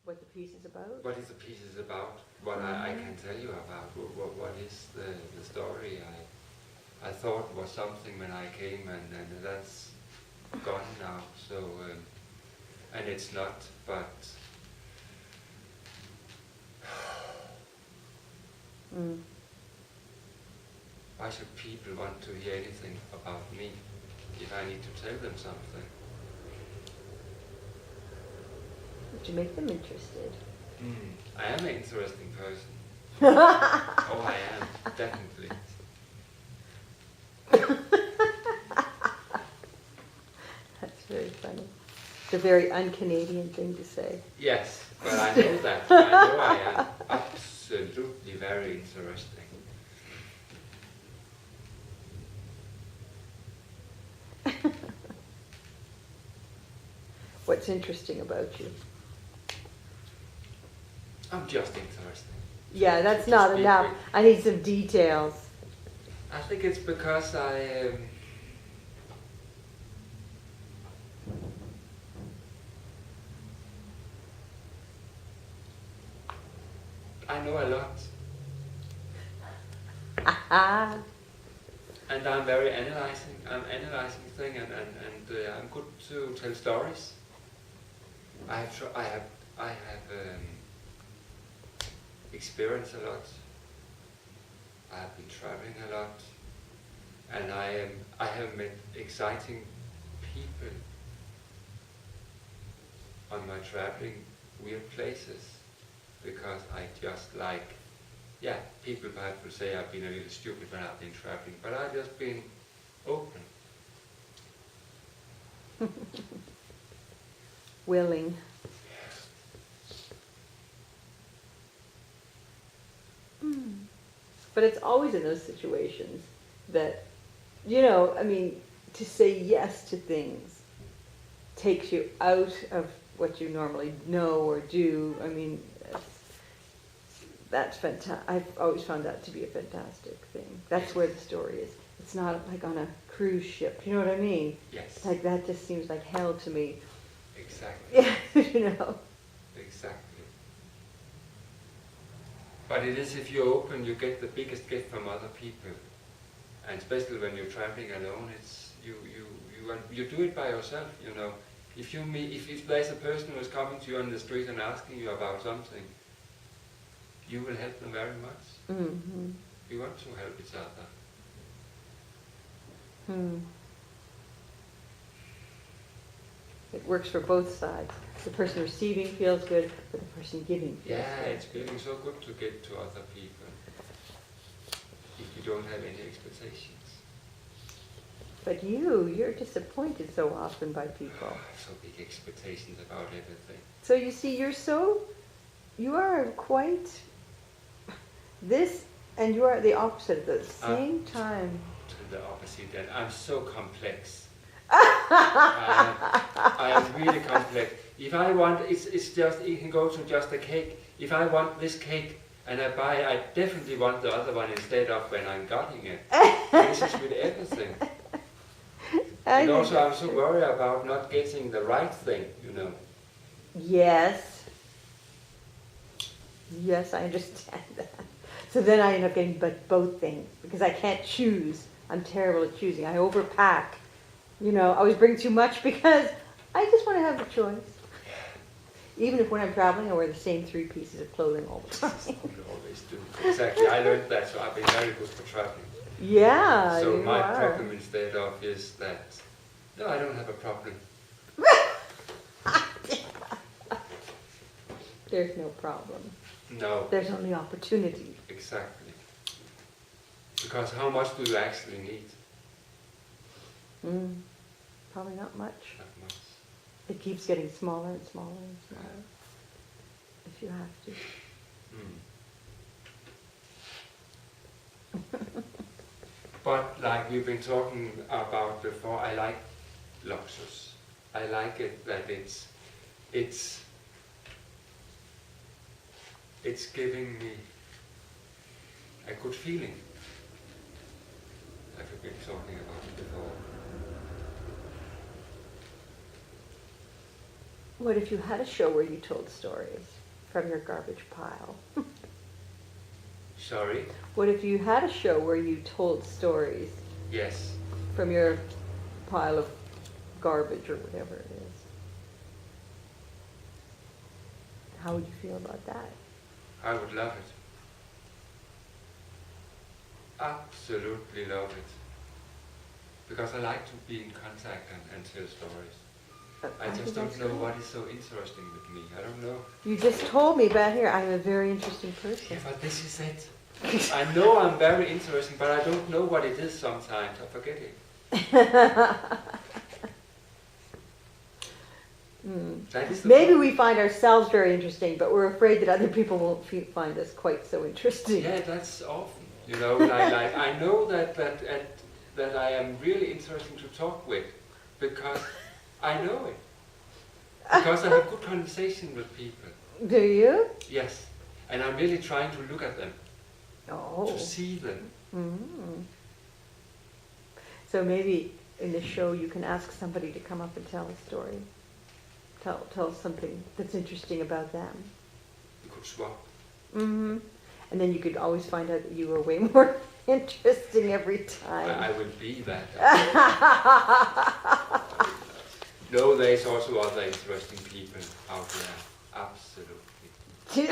What the piece is about? What is the piece is about? What I can tell you about. What is the story I thought was something when I came, and that's gone now. So and it's not. But why should people want to hear anything about me if I need to tell them something? To make them interested. I am an interesting person. Oh, I am, definitely. That's very funny. It's a very un-Canadian thing to say. Yes, but I know that. I know I am absolutely very interesting. What's interesting about you? I'm just interesting. Yeah, that's not enough. I need some details. I think it's because I know a lot. And I'm very analyzing. I'm analyzing things, and I'm good to tell stories. I have experienced a lot. I have been traveling a lot, and I have met exciting people on my traveling, weird places, because I just like, yeah, people perhaps will say I've been a little stupid when I've been traveling, but I've just been open. Willing. But it's always in those situations that, I mean, to say yes to things takes you out of what you normally know or do. I mean, that's fantastic. I've always found that to be a fantastic thing. That's where the story is. It's not like on a cruise ship. You know what I mean? Yes. It's like that just seems like hell to me. Exactly. Yeah, Exactly. But it is, if you're open, you get the biggest gift from other people, and especially when you're traveling alone, it's you do it by yourself. If there's a person who's coming to you on the street and asking you about something, you will help them very much. Mm-hmm. We want to help each other. It works for both sides. The person receiving feels good, but the person giving feels Yeah, good. it's feeling so good to get to other people if you don't have any expectations. But you're disappointed so often by people. So big expectations about everything. So you see, you are quite this, and you are the opposite at the same time. To the opposite, and I'm so complex. I am really complex. If I want, it's just, you can go to just a cake. If I want this cake and I definitely want the other one instead of when I'm cutting it. This is with everything. And also I'm so worried about not getting the right thing, Yes. Yes, I understand that. So then I end up getting both things, because I can't choose. I'm terrible at choosing. I overpack. I always bring too much because I just want to have the choice. Even if when I'm traveling I wear the same 3 pieces of clothing all the time. You always do. Exactly. I learned that, so I've been very good for traveling. Yeah, So you my are. problem instead of is that, no, I don't have a problem. There's no problem. No. There's only opportunity. Exactly. Because how much do you actually need? Probably not much. Not much. It keeps getting smaller and smaller and smaller. If you have to. But like we've been talking about before, I like luxus. I like it that it's giving me a good feeling. Like we've been talking about it before. What if you had a show where you told stories from your garbage pile? Sorry? What if you had a show where you told stories Yes. from your pile of garbage or whatever it is? How would you feel about that? I would love it. Absolutely love it. Because I like to be in contact and tell stories. I just don't know what is so interesting with me. I don't know. You just told me about here, I'm a very interesting person. Yeah, but this is it. I know I'm very interesting, but I don't know what it is sometimes. I forget it. That is the Maybe problem. we find ourselves very interesting, but we're afraid that other people won't find us quite so interesting. Yeah, that's often. You know, like I know that I am really interesting to talk with because I know it. Because I have good conversation with people. Do you? Yes. And I'm really trying to look at them, Oh. to see them. Mm. So maybe in the show you can ask somebody to come up and tell a story. Tell something that's interesting about them. You could swap. Mm-hmm. And then you could always find out that you were way more interesting every time. I will be that. No, there's also other interesting people out there. Absolutely.